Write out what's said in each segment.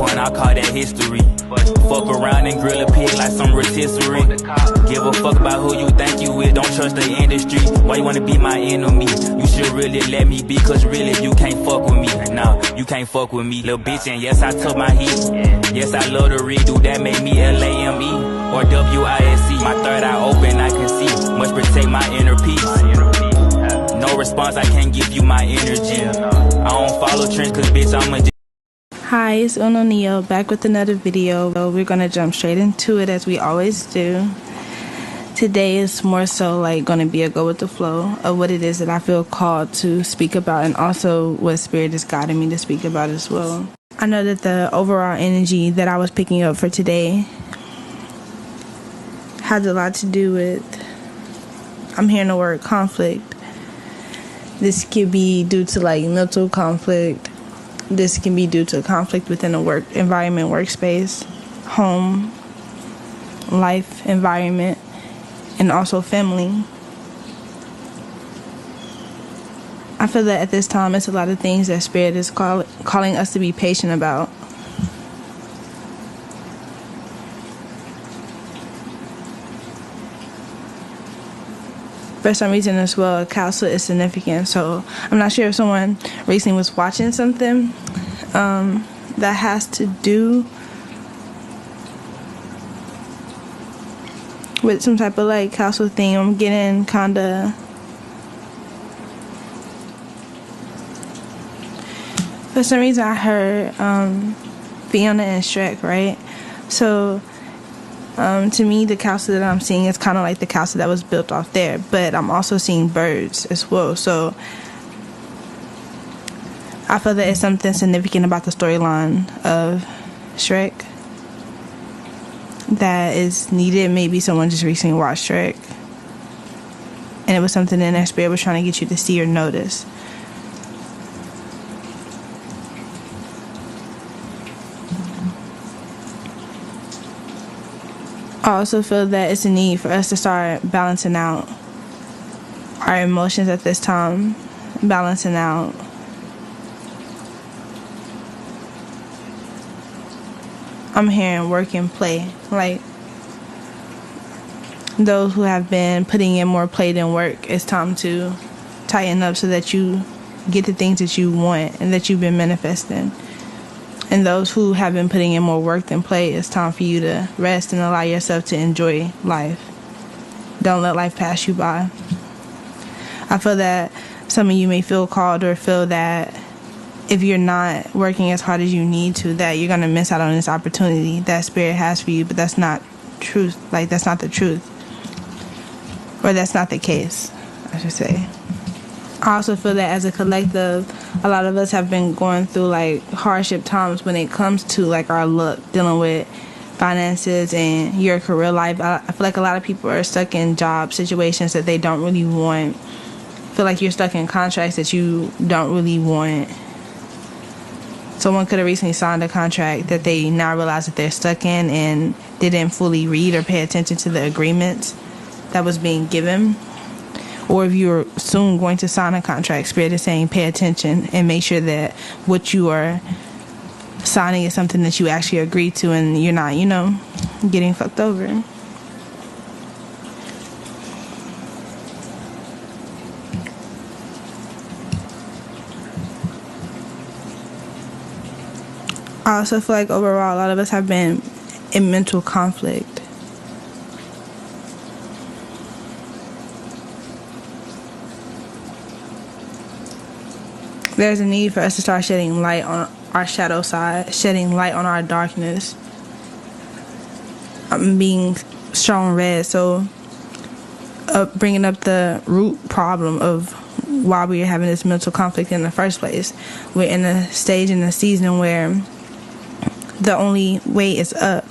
point, I call that history. Fuck around and grill a pig like some rotisserie. Give a fuck about who you think you with, don't trust the industry. Why you wanna be my enemy? You should really let me be, cause really you can't fuck with me. Nah, you can't fuck with me, little bitch. And yes, I took my heat. Yes, I love to redo, that made me LAME or WISC. My third eye open, I can see. Must protect my inner peace. No response, I can't give you my energy. I don't follow trends, cause bitch, I'm a... Hi, it's Uno Neo back with another video. We're gonna jump straight into it as we always do. Today is more so like gonna be a go with the flow of what it is that I feel called to speak about, and also what Spirit is guiding me to speak about as well. I know that the overall energy that I was picking up for today has a lot to do with, I'm hearing the word conflict. This could be due to like mental conflict. This can be due to conflict within a work environment, workspace, home, life environment, and also family. I feel that at this time it's a lot of things that Spirit is calling us to be patient about. For some reason as well, counsel is significant. So I'm not sure if someone recently was watching something that has to do with some type of like counsel thing. I'm getting kind of, for some reason I heard Fiona and Shrek, right? So to me, the castle that I'm seeing is kind of like the castle that was built off there, but I'm also seeing birds as well. So I feel that it's something significant about the storyline of Shrek that is needed. Maybe someone just recently watched Shrek and it was something in their spirit was trying to get you to see or notice. I also feel that it's a need for us to start balancing out our emotions at this time, balancing out I'm hearing work and play, like those who have been putting in more play than work, it's time to tighten up so that you get the things that you want and that you've been manifesting. And those who have been putting in more work than play, it's time for you to rest and allow yourself to enjoy life. Don't let life pass you by. I feel that some of you may feel called or feel that if you're not working as hard as you need to, that you're going to miss out on this opportunity that Spirit has for you, but that's not truth. Like, that's not the truth. Or that's not the case, I should say. I also feel that as a collective, a lot of us have been going through like hardship times when it comes to like our luck, dealing with finances and your career life. I feel like a lot of people are stuck in job situations that they don't really want. Feel like you're stuck in contracts that you don't really want. Someone could have recently signed a contract that they now realize that they're stuck in and didn't fully read or pay attention to the agreements that was being given. Or if you're soon going to sign a contract, Spirit is saying pay attention and make sure that what you are signing is something that you actually agree to and you're not, getting fucked over. I also feel like overall a lot of us have been in mental conflict. There's a need for us to start shedding light on our shadow side, shedding light on our darkness. I'm being strong red, so bringing up the root problem of why we are having this mental conflict in the first place. We're in a stage in the season where the only way is up,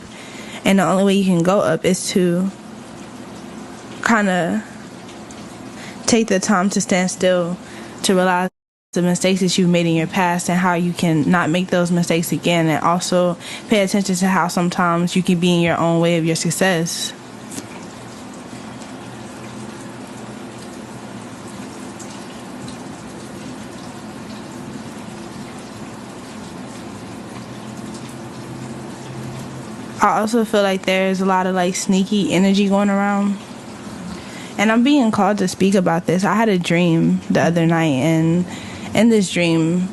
and the only way you can go up is to kind of take the time to stand still, to realize the mistakes that you've made in your past and how you can not make those mistakes again, and also pay attention to how sometimes you can be in your own way of your success. I also feel like there's a lot of like sneaky energy going around. And I'm being called to speak about this. I had a dream the other night, and in this dream,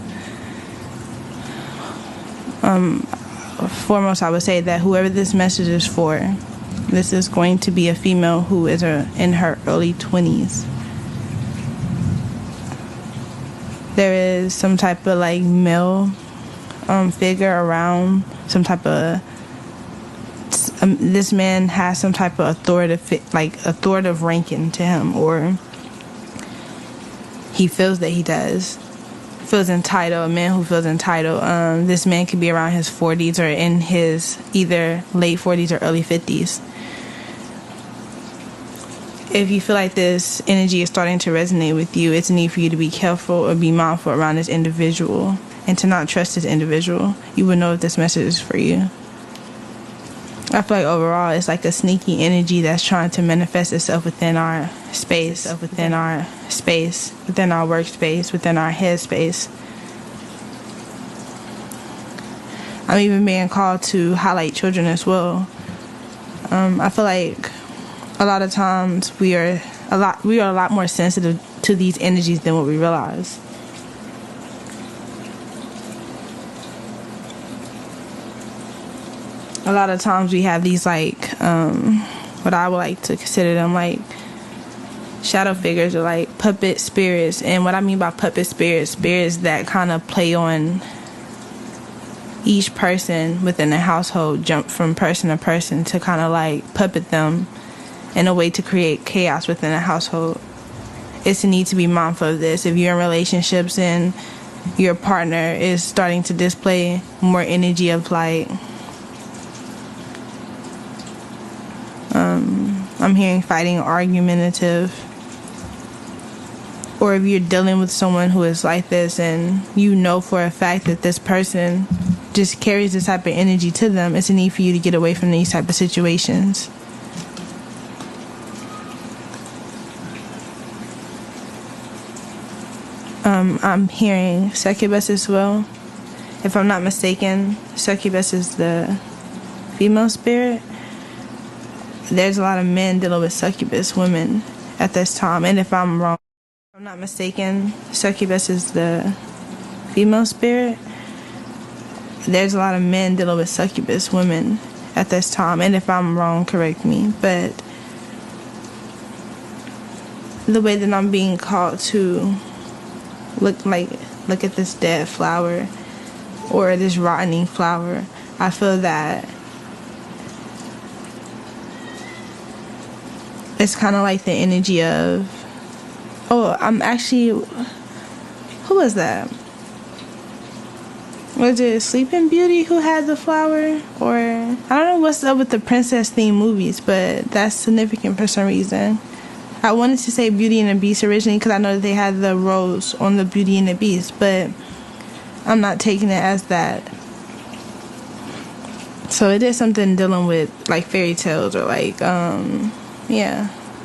foremost, I would say that whoever this message is for, this is going to be a female who is in her early 20s. There is some type of like male figure around, some type of this man has some type of authoritative ranking to him, or he feels that he feels entitled. A man who feels entitled. This man could be around his 40s or in his either late 40s or early 50s. If you feel like this energy is starting to resonate with you, it's a need for you to be careful or be mindful around this individual and to not trust this individual. You will know if this message is for you. I feel like overall it's like a sneaky energy that's trying to manifest itself within our space, within our workspace, within our headspace. I'm even being called to highlight children as well. I feel like a lot of times we are a lot more sensitive to these energies than what we realize. A lot of times we have these like what I would like to consider them like shadow figures or like puppet spirits. And what I mean by puppet spirits that kind of play on each person within the household, jump from person to person to kind of like puppet them in a way to create chaos within a household. It's a need to be mindful of this. If you're in relationships and your partner is starting to display more energy of like I'm hearing fighting, argumentative, or if you're dealing with someone who is like this and you know for a fact that this person just carries this type of energy to them, it's a need for you to get away from these type of situations. I'm hearing succubus as well. If I'm not mistaken, succubus is the female spirit. There's a lot of men dealing with succubus women at this time. And if I'm wrong, if I'm not mistaken, succubus is the female spirit. There's a lot of men dealing with succubus women at this time. And if I'm wrong, correct me. But the way that I'm being called to look at this dead flower or this rotting flower, I feel that it's kind of like the energy of, who was that? Was it Sleeping Beauty who had the flower? Or, I don't know what's up with the princess themed movies, but that's significant for some reason. I wanted to say Beauty and the Beast originally because I know that they had the rose on the Beauty and the Beast, but I'm not taking it as that. So it is something dealing with like fairy tales or like,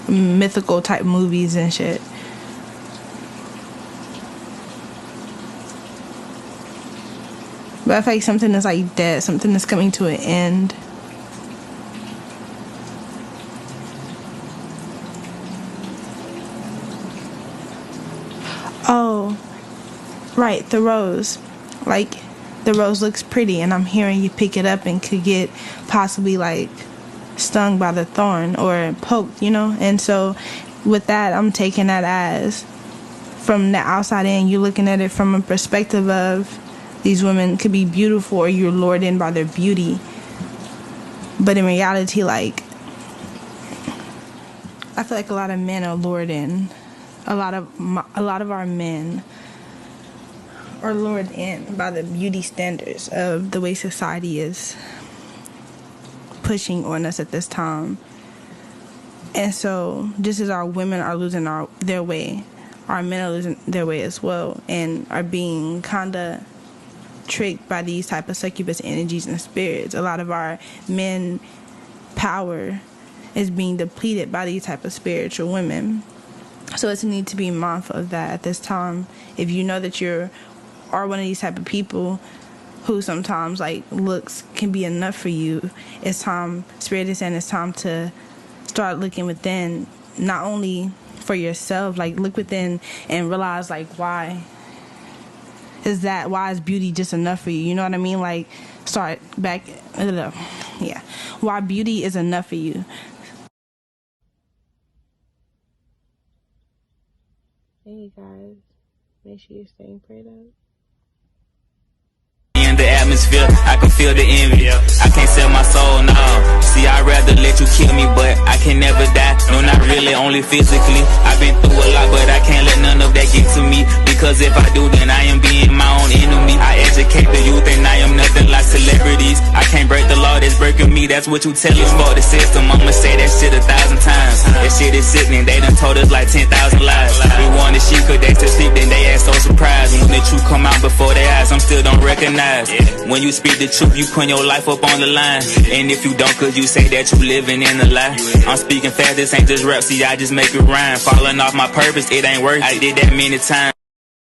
mythical type movies and shit. But I feel like something is like dead, something is coming to an end. Oh, right, the rose. Like, the rose looks pretty, and I'm hearing you pick it up and could get possibly like stung by the thorn or poked, And so with that, I'm taking that as from the outside in, you're looking at it from a perspective of these women could be beautiful or you're lured in by their beauty. But in reality, like, I feel like a lot of men are lured in. A lot of our men are lured in by the beauty standards of the way society is pushing on us at this time. And so just as our women are losing their way, our men are losing their way as well and are being kind of tricked by these type of succubus energies and spirits. A lot of our men power is being depleted by these type of spiritual women. So it's a need to be mindful of that at this time. If you know that you are one of these type of people who sometimes like looks can be enough for you. It's time, Spirit is saying it's time to start looking within, not only for yourself, like look within and realize like why is beauty just enough for you? You know what I mean? Like start back, yeah, why beauty is enough for you. Hey guys, make sure you're staying prayed up. In the atmosphere, I can feel the envy. I can't sell my soul, no. See, I'd rather let you kill me, but I can never die. No, not really, only physically. I've been through a lot, but I can't let none of that get to me. Because if I do, then I am being my own enemy. I educate the youth and I am nothing like celebrities. I can't break the law that's breaking me, that's what you tell us. For the system, I'ma say that shit 1,000 times. That shit is sickening, they done told us like 10,000 lies. We wanted shit, cause they still sleep, then they act so surprised. When the truth come out before their eyes, I'm still don't recognize. When you speak the truth, you put your life up on the line. And if you don't, cause you say that you living in a lie. I'm speaking fast, this ain't just rap, see I just make it rhyme. Falling off my purpose, it ain't worth it. I did that many times.